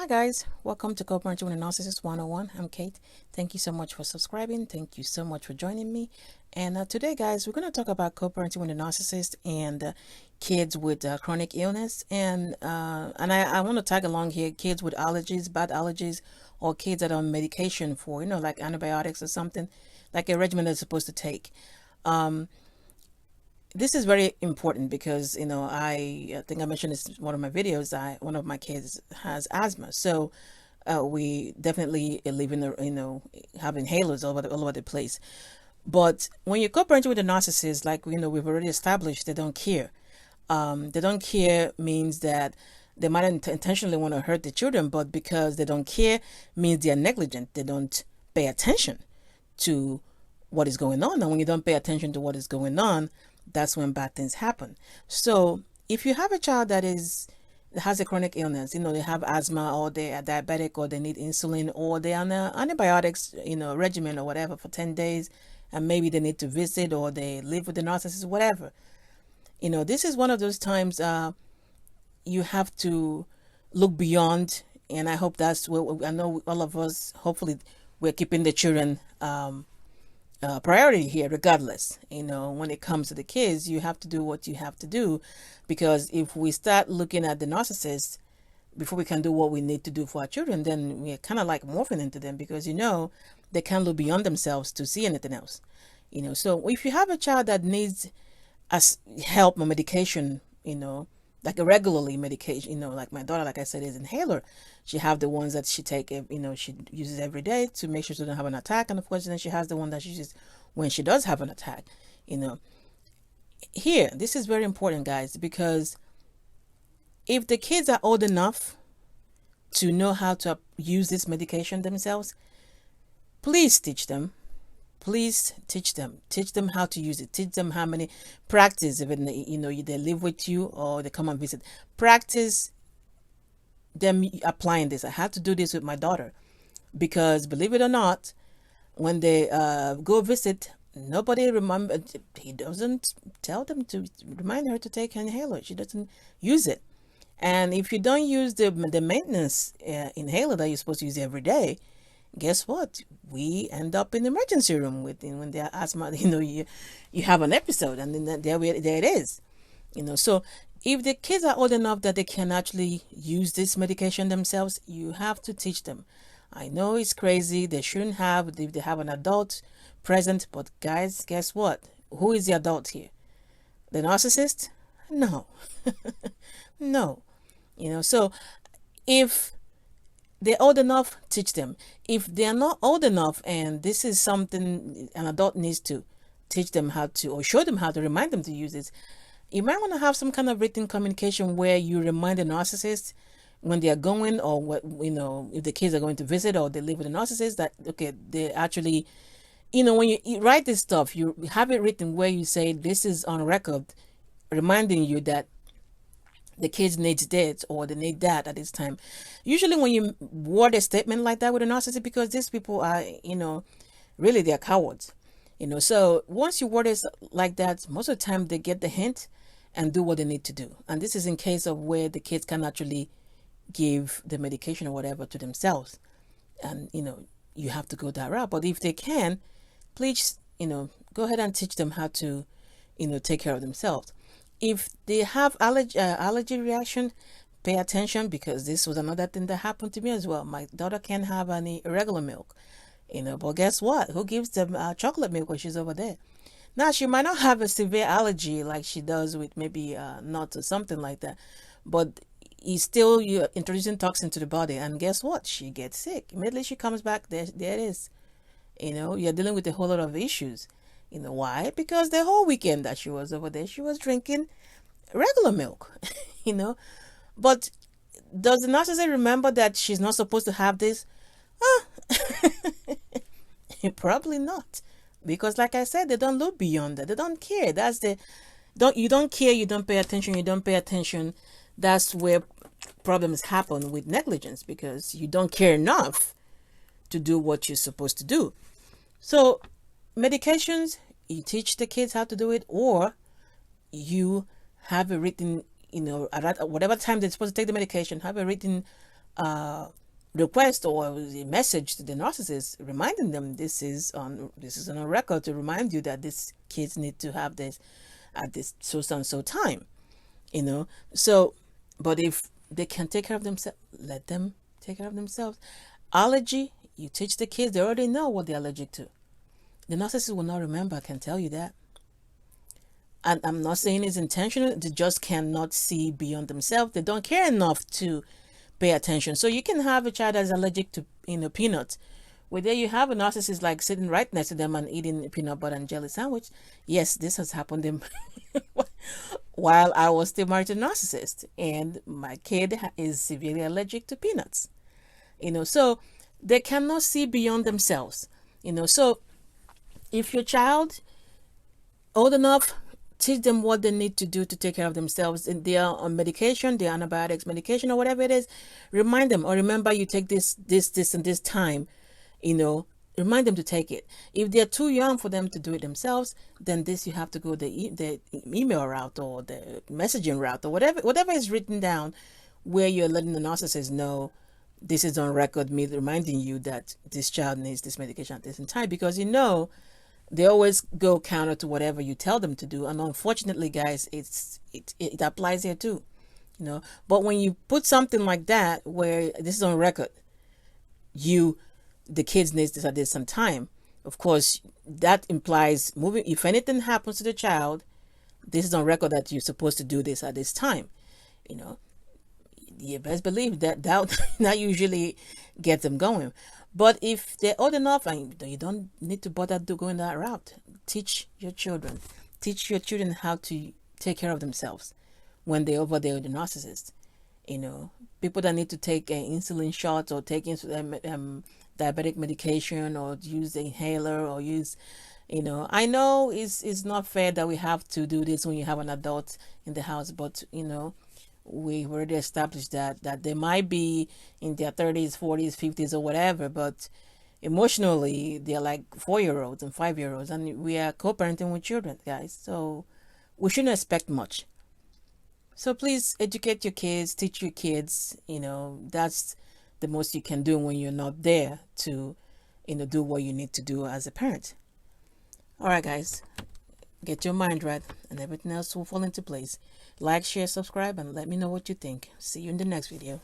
Hi guys, welcome to Co-Parenting with a Narcissist 101. I'm Kate. Thank you so much for subscribing. Thank you so much for joining me. And today guys, we're going to talk about co-parenting with a narcissist and kids with chronic illness. And I want to tag along here, kids with allergies, bad allergies, or kids that are on medication for, like antibiotics or something, like a regimen they're supposed to take. This is very important because I think I mentioned this in one of my videos. One of my kids has asthma, so we definitely live in the have inhalers all over the place. But when you co-parent with a narcissist, like we've already established, they don't care. They don't care means that they might intentionally want to hurt the children, but because they don't care means they're negligent. They don't pay attention to what is going on, and when you don't pay attention to what is going on, that's when bad things happen. So if you have a child that has a chronic illness, they have asthma, or they are diabetic, or they need insulin, or they're on antibiotics, regimen or whatever for 10 days, and maybe they need to visit, or they live with the narcissist, whatever. This is one of those times you have to look beyond, and I hope that's what I know all of us, hopefully we're keeping the children priority here regardless. When it comes to the kids, you have to do what you have to do, because if we start looking at the narcissist before we can do what we need to do for our children, then we're kind of like morphing into them, because they can't look beyond themselves to see anything else. So if you have a child that needs help or medication, like a regularly medication, like my daughter, like I said, is inhaler. She have the ones that she take, she uses every day to make sure she doesn't have an attack. And of course, then she has the one that she uses when she does have an attack. Here, this is very important, guys, because if the kids are old enough to know how to use this medication themselves, please teach them. Please teach them how to use it. Teach them how many practice, even they live with you or they come and visit. Practice them applying this. I had to do this with my daughter, because believe it or not, when they go visit, nobody remember. He doesn't tell them to remind her to take an inhaler. She doesn't use it. And if you don't use the maintenance inhaler that you're supposed to use every day, guess what? We end up in the emergency room when they're asthma. You have an episode, and then there it is. So if the kids are old enough that they can actually use this medication themselves, you have to teach them. I know it's crazy. They shouldn't have. They have an adult present, but guys, guess what? Who is the adult here? The narcissist? No, no. So if they're old enough, teach them. If they're not old enough, and this is something an adult needs to teach them how to, or show them how to, remind them to use it, you might want to have some kind of written communication where you remind the narcissist when they are going, or what, if the kids are going to visit or they live with a narcissist, that, okay, they actually, when you write this stuff, you have it written where you say, this is on record, reminding you that the kids need this or they need that at this time. Usually when you word a statement like that with a narcissist, because these people are, really they're cowards. So once you word it like that, most of the time they get the hint and do what they need to do. And this is in case of where the kids can actually give the medication or whatever to themselves. And, you have to go that route. But if they can, please, go ahead and teach them how to, take care of themselves. If they have allergy reaction, pay attention, because this was another thing that happened to me as well. My daughter can't have any regular milk, but guess what? Who gives them chocolate milk when she's over there? Now, she might not have a severe allergy like she does with maybe nuts or something like that, but you're introducing toxin to the body, and guess what? She gets sick. Immediately she comes back, there it is. You're dealing with a whole lot of issues. Why? Because the whole weekend that she was over there, she was drinking regular milk, But does the narcissist remember that she's not supposed to have this? Probably not. Because like I said, they don't look beyond that. They don't care. You don't care, you don't pay attention. That's where problems happen with negligence, because you don't care enough to do what you're supposed to do. So medications, you teach the kids how to do it, or you have a written, at whatever time they're supposed to take the medication, have a written request or a message to the narcissist, reminding them this is on a record to remind you that these kids need to have this at this so and so time, you know. So, but if they can take care of themselves, let them take care of themselves. Allergy, you teach the kids, they already know what they're allergic to. The narcissist will not remember, I can tell you that. And I'm not saying it's intentional, they just cannot see beyond themselves. They don't care enough to pay attention. So you can have a child that's allergic to peanuts. Well, there you have a narcissist like sitting right next to them and eating a peanut butter and jelly sandwich. Yes, this has happened to while I was still married to a narcissist, and my kid is severely allergic to peanuts. So they cannot see beyond themselves. So if your child old enough, teach them what they need to do to take care of themselves. And they are on medication, they're antibiotics, medication, or whatever it is. Remind them, or remember you take this, and this time. Remind them to take it. If they're too young for them to do it themselves, then you have to go the email route or the messaging route or whatever is written down, where you're letting the narcissist know this is on record, me reminding you that this child needs this medication at this time, because they always go counter to whatever you tell them to do. And unfortunately, guys, it applies here too. But when you put something like that where this is on record, the kids needs this at this some time, of course that implies moving. If anything happens to the child, this is on record that you're supposed to do this at this time. You best believe that usually gets them going. But if they're old enough, and you don't need to bother going that route, teach your children how to take care of themselves when they're over there with the narcissist. People that need to take insulin shots or take diabetic medication or use the inhaler or use, I know it's not fair that we have to do this when you have an adult in the house, but we've already established that they might be in their 30s, 40s, 50s, or whatever, but emotionally they're like 4-year-olds and 5-year-olds, and we are co-parenting with children, guys. So we shouldn't expect much. So please educate your kids, teach your kids. That's the most you can do when you're not there to do what you need to do as a parent. All right, guys, get your mind right and everything else will fall into place. Like, share, subscribe, and let me know what you think. See you in the next video.